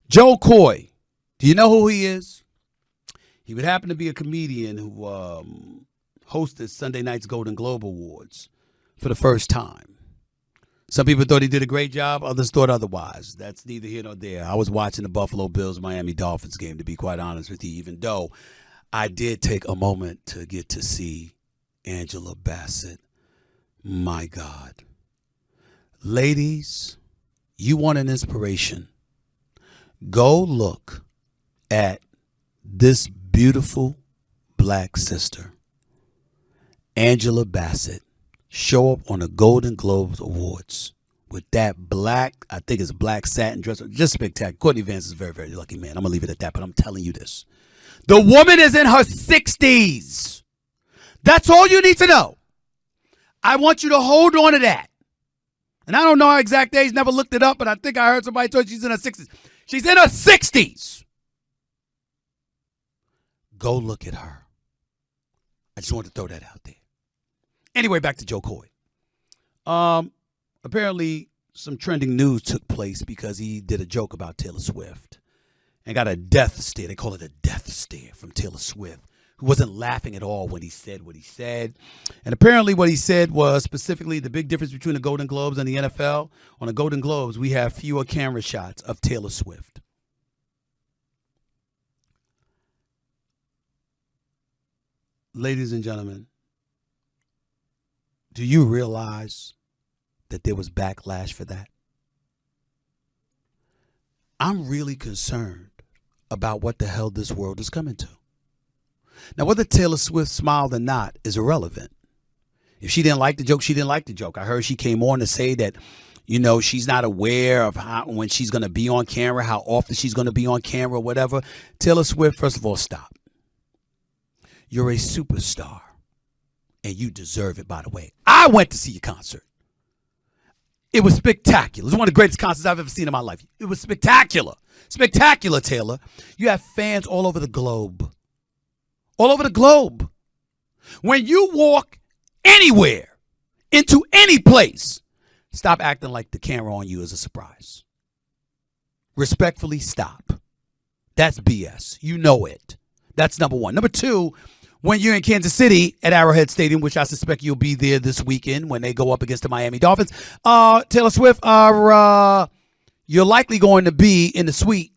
Joe Coy. Do you know who he is? He would happen to be a comedian who hosted Sunday night's Golden Globe Awards for the first time. Some people thought he did a great job. Others thought otherwise. That's neither here nor there. I was watching the Buffalo Bills-Miami Dolphins game, to be quite honest with you, even though I did take a moment to get to see Angela Bassett. My God. Ladies, you want an inspiration? Go look at this beautiful black sister, Angela Bassett, show up on the Golden Globes Awards with that black, I think it's black satin dress. Just spectacular. Courtney Vance is a very, very lucky man. I'm going to leave it at that, but I'm telling you this. The woman is in her 60s. That's all you need to know. I want you to hold on to that. And I don't know her exact age, never looked it up, but I think I heard somebody tell she's in her 60s. She's in her 60s. Go look at her. I just wanted to throw that out there. Anyway, back to Joe Coy. Apparently, some trending news took place because he did a joke about Taylor Swift and got a death stare. They call it a death stare from Taylor Swift, who wasn't laughing at all when he said what he said. And apparently what he said was specifically the big difference between the Golden Globes and the NFL. On the Golden Globes, we have fewer camera shots of Taylor Swift. Ladies and gentlemen, do you realize that there was backlash for that? I'm really concerned about what the hell this world is coming to. Now, whether Taylor Swift smiled or not is irrelevant. If she didn't like the joke, she didn't like the joke. I heard she came on to say that, you know, she's not aware of how, when she's going to be on camera, how often she's going to be on camera or whatever. Taylor Swift, first of all, stop. You're a superstar, and you deserve it, by the way. I went to see your concert. It was spectacular. It was one of the greatest concerts I've ever seen in my life. It was spectacular. Spectacular, Taylor. You have fans all over the globe. All over the globe. When you walk anywhere, into any place, stop acting like the camera on you is a surprise. Respectfully, stop. That's BS. You know it. That's number one. Number two, when you're in Kansas City at Arrowhead Stadium, which I suspect you'll be there this weekend when they go up against the Miami Dolphins, Taylor Swift, you're likely going to be in the suite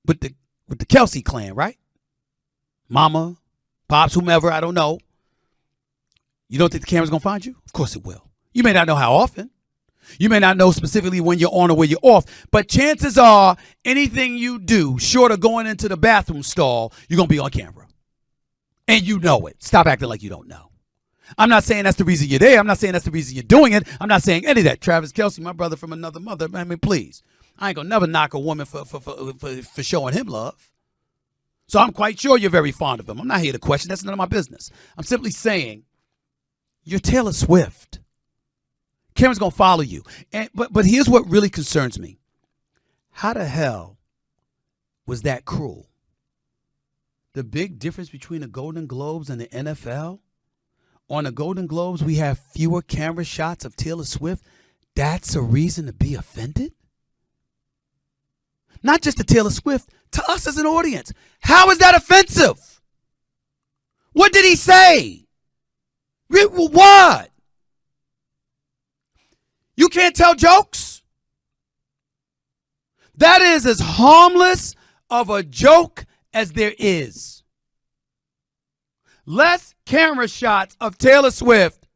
with the Kelsey clan, right? Mama, Pops, whomever, I don't know. You don't think the camera's going to find you? Of course it will. You may not know how often. You may not know specifically when you're on or when you're off, but chances are anything you do short of going into the bathroom stall, you're going to be on camera. And you know it. Stop acting like you don't know. I'm not saying that's the reason you're there. I'm not saying that's the reason you're doing it. I'm not saying any of that. Travis Kelce, my brother from another mother, I mean, please. I ain't going to never knock a woman for showing him love. So I'm quite sure you're very fond of him. I'm not here to question. That's none of my business. I'm simply saying you're Taylor Swift. Cameron's going to follow you. But here's what really concerns me. How the hell was that cruel? The big difference between the Golden Globes and the NFL? On the Golden Globes, we have fewer camera shots of Taylor Swift. That's a reason to be offended? Not just to Taylor Swift, to us as an audience. How is that offensive? What did he say? What? You can't tell jokes? That is as harmless of a joke as there is. Less camera shots of Taylor Swift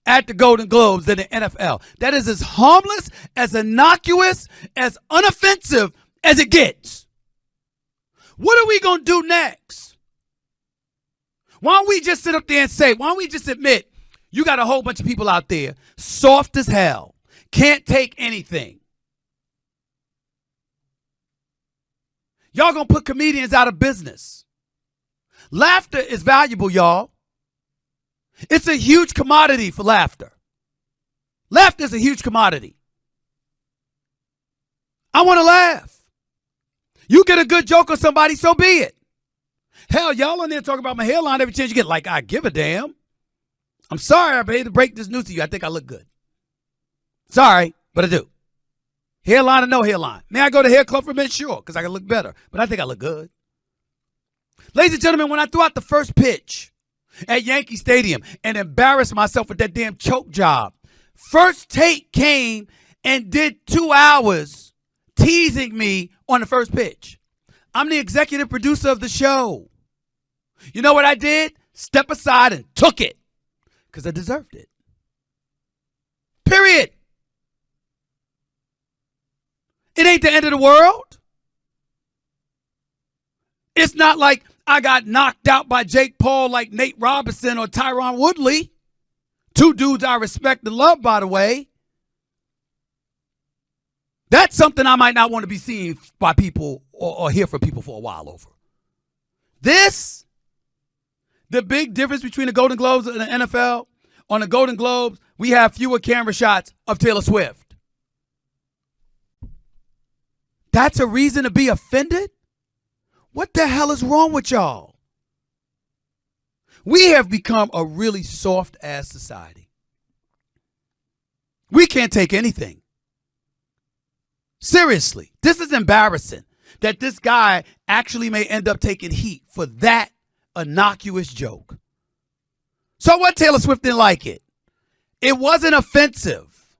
at the Golden Globes than the NFL. That is as harmless, as innocuous, as unoffensive as it gets. What are we going to do next? Why don't we just sit up there and say, why don't we just admit you got a whole bunch of people out there soft as hell, can't take anything. Y'all going to put comedians out of business. Laughter is valuable, y'all. It's a huge commodity for laughter. Laughter is a huge commodity. I want to laugh. You get a good joke on somebody, so be it. Hell, y'all on there talking about my hairline every chance you get. Like, I give a damn. I'm sorry I hate to break this news to you. I think I look good. Sorry, but I do. Hairline or no hairline? May I go to hair club for men? Sure, because I can look better. But I think I look good. Ladies and gentlemen, when I threw out the first pitch at Yankee Stadium and embarrassed myself with that damn choke job, First Take came and did 2 hours teasing me on the first pitch. I'm the executive producer of the show. You know what I did? Step aside and took it because I deserved it. Period. It ain't the end of the world. It's not like I got knocked out by Jake Paul like Nate Robinson or Tyron Woodley. 2 dudes I respect and love, by the way. That's something I might not want to be seen by people or hear from people for a while over. This, the big difference between the Golden Globes and the NFL, on the Golden Globes, we have fewer camera shots of Taylor Swift. That's a reason to be offended? What the hell is wrong with y'all? We have become a really soft-ass society. We can't take anything. Seriously, this is embarrassing that this guy actually may end up taking heat for that innocuous joke. So what? Taylor Swift didn't like it. It wasn't offensive.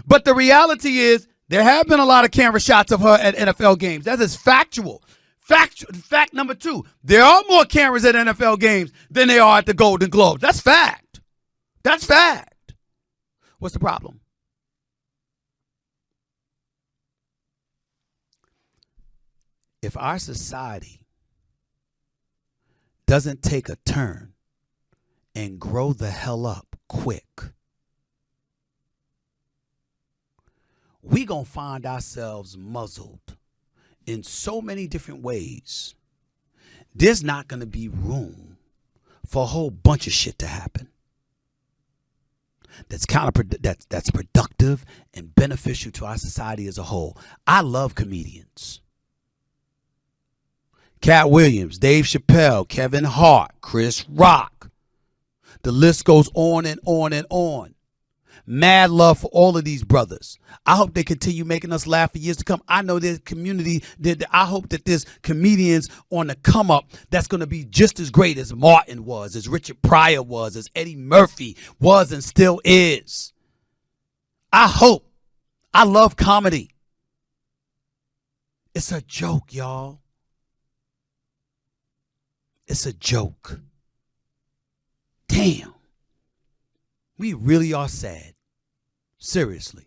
But the reality is there have been a lot of camera shots of her at NFL games. That is factual. Fact number 2, there are more cameras at NFL games than there are at the Golden Globes. That's fact. That's fact. What's the problem? If our society doesn't take a turn and grow the hell up quick, we gonna find ourselves muzzled in so many different ways. There's not gonna be room for a whole bunch of shit to happen that's that's productive and beneficial to our society as a whole. I love comedians. Cat Williams, Dave Chappelle, Kevin Hart, Chris Rock. The list goes on and on and on. Mad love for all of these brothers. I hope they continue making us laugh for years to come. I know there's community. I hope that there's comedians on the come up that's going to be just as great as Martin was, as Richard Pryor was, as Eddie Murphy was and still is. I hope. I love comedy. It's a joke, y'all. It's a joke. Damn. We really are sad. Seriously.